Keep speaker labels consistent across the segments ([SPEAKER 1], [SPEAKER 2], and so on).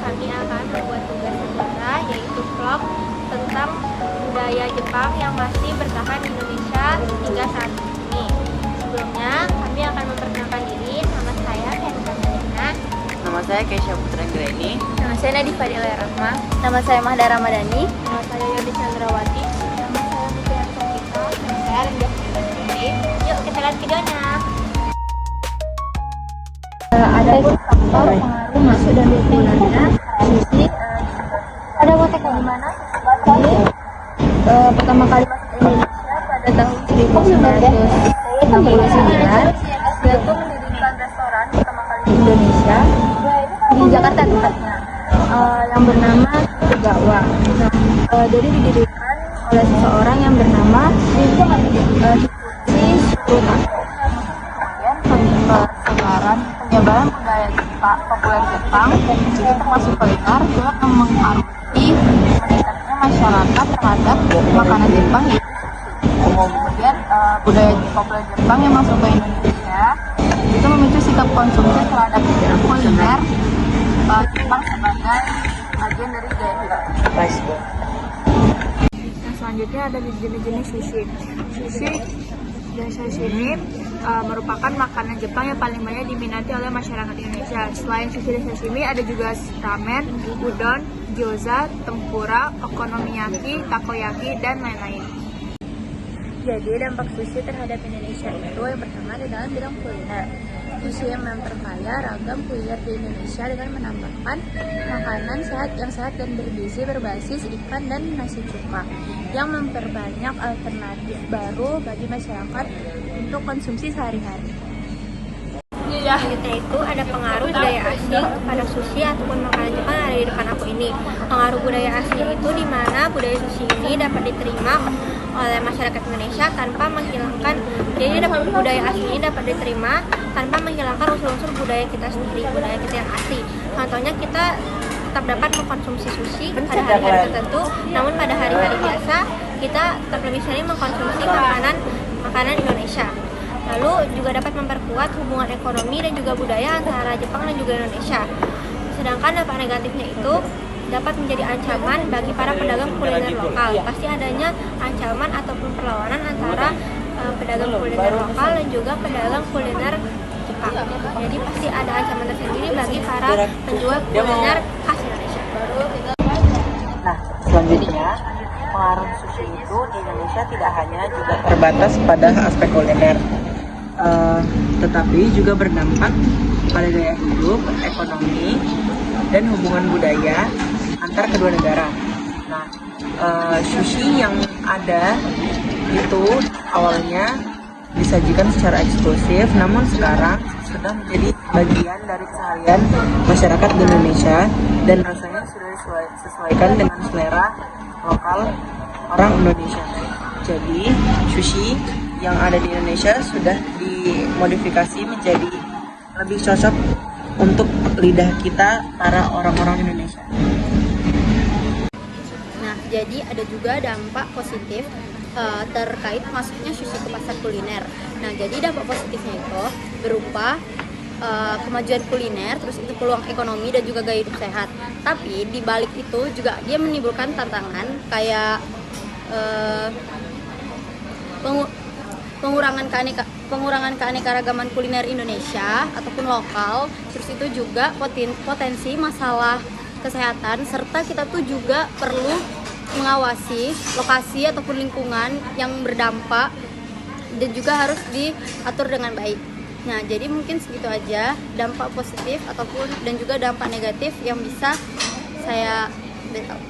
[SPEAKER 1] kami akan membuat tugas sejarah, yaitu vlog tentang budaya Jepang yang masih bertahan di Indonesia hingga saat ini. Sebelumnya, kami akan memperkenalkan diri. Nama saya Kenza Mariana.
[SPEAKER 2] Nama saya Keisha Putra Greni.
[SPEAKER 1] Nama saya Nadif Fadila Rahma.
[SPEAKER 3] Nama saya Mahda Ramadhani.
[SPEAKER 1] Nama saya Yodi Chandrawati. Nama saya Mutiara Sofika. Nama saya Rendah Fadila. Yuk kita lihat videonya.
[SPEAKER 3] Ada faktor pengaruh masuk dan turunannya sisi ada konteks di mana pertama kali masuk ke Indonesia pada tahun 1969. Dia tuh mendirikan restoran pertama kali di Indonesia di Jakarta tempatnya, yang bernama Tegawa. Jadi didirikan oleh seseorang yang bernama Hikuchi Shurutake. Persebaran penyebaran budaya Jepang, populer Jepang, itu termasuk kuliner, juga mempengaruhi meningkatnya masyarakat terhadap makanan Jepang. Kemudian budaya populer Jepang yang masuk ke Indonesia itu memicu sikap konsumsi terhadap kuliner Jepang sebagai bagian dari gaya hidup. Nah, selanjutnya ada jenis-jenis sushi. Sushi dan sashimi merupakan makanan Jepang yang paling banyak diminati oleh masyarakat Indonesia. Selain sushi dan sashimi, ada juga ramen, udon, gyoza, tempura, okonomiyaki, takoyaki, dan lain-lain. Jadi dampak sushi terhadap Indonesia itu yang pertama adalah bidang kuliner. Sushi yang memperkaya ragam kuliner di Indonesia dengan menambahkan makanan sehat dan bergizi berbasis ikan dan nasi cuka, yang memperbanyak alternatif baru bagi masyarakat untuk konsumsi sehari-hari.
[SPEAKER 1] Selanjutnya itu ada pengaruh budaya asing pada sushi ataupun makanan Jepang yang ada di depan aku ini. Pengaruh budaya asing itu di mana budaya sushi ini dapat diterima oleh masyarakat Indonesia tanpa menghilangkan, jadi budaya asing ini dapat diterima tanpa menghilangkan unsur-unsur budaya kita sendiri, budaya kita yang asli. Contohnya kita tetap dapat mengkonsumsi sushi pada hari-hari tertentu, namun pada hari-hari biasa kita tetap lebih sering mengkonsumsi makanan Indonesia. Lalu juga dapat memperkuat hubungan ekonomi dan juga budaya antara Jepang dan juga Indonesia. Sedangkan dampak negatifnya itu dapat menjadi ancaman bagi para pedagang kuliner lokal. Pasti adanya ancaman ataupun perlawanan antara pedagang kuliner lokal dan juga pedagang kuliner Jepang. Jadi pasti ada ancaman tersendiri bagi para penjual kuliner khas Indonesia.
[SPEAKER 2] Nah, selanjutnya pengaruh sushi itu di Indonesia tidak hanya juga terbatas pada aspek kuliner, tetapi juga berdampak pada gaya hidup, ekonomi, dan hubungan budaya antar kedua negara. Nah, sushi yang ada itu awalnya disajikan secara eksklusif, namun sekarang sudah menjadi bagian dari keseharian masyarakat di Indonesia dan rasanya sudah disesuaikan dengan selera lokal orang Indonesia. Jadi sushi yang ada di Indonesia sudah dimodifikasi menjadi lebih cocok untuk lidah kita, para orang-orang Indonesia.
[SPEAKER 3] Nah, jadi ada juga dampak positif terkait masuknya sushi ke pasar kuliner. Nah, jadi dampak positifnya itu berupa kemajuan kuliner, terus itu peluang ekonomi dan juga gaya hidup sehat. Tapi di balik itu juga dia menimbulkan tantangan kayak pengurangan keanekaragaman kuliner Indonesia ataupun lokal. Terus itu juga potensi masalah kesehatan, serta kita tuh juga perlu mengawasi lokasi ataupun lingkungan yang berdampak dan juga harus diatur dengan baik. Nah, jadi mungkin segitu aja dampak positif ataupun dan juga dampak negatif yang bisa saya beritahu.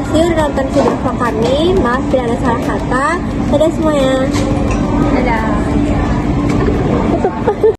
[SPEAKER 1] kasih udah nonton video vlog kami. Maaf bila ada salah kata. Dadah semuanya.
[SPEAKER 3] Dadah.